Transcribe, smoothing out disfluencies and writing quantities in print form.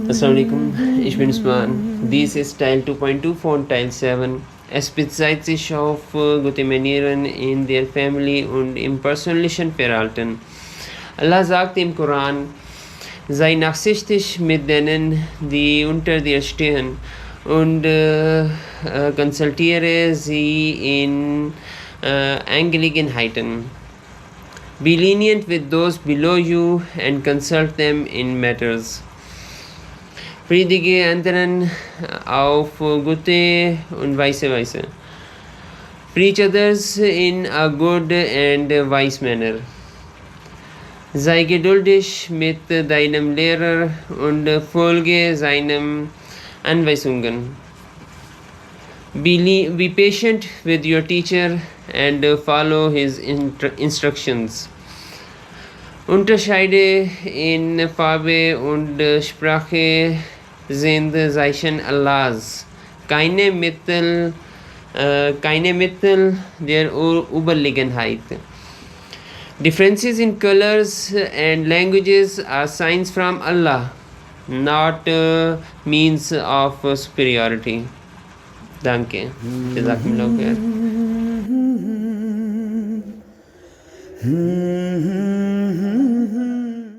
Assalamualaikum, ich bin Usman. Dies ist Teil 2.2 von Teil 7. Es bezieht sich auf gute Manieren in der Familie und im persönlichen Verhalten. Allah sagt im Koran, sei nachsichtig mit denen, die unter dir stehen und konsultiere sie in Angelegenheiten. Be lenient with those below you and consult them in matters. Predige anderen auf gute und weise Weise. Preach others in a good and wise manner. Sei geduldig mit deinem Lehrer und folge seinen Anweisungen. Be patient with your teacher and follow his instructions. Unterschiede in Farbe und Sprache sind Zeichen Allahs. Keine Mittel der Überlegenheit. Differences in colors and languages are signs from Allah, not means of superiority. Danke. Jazakumullah khair.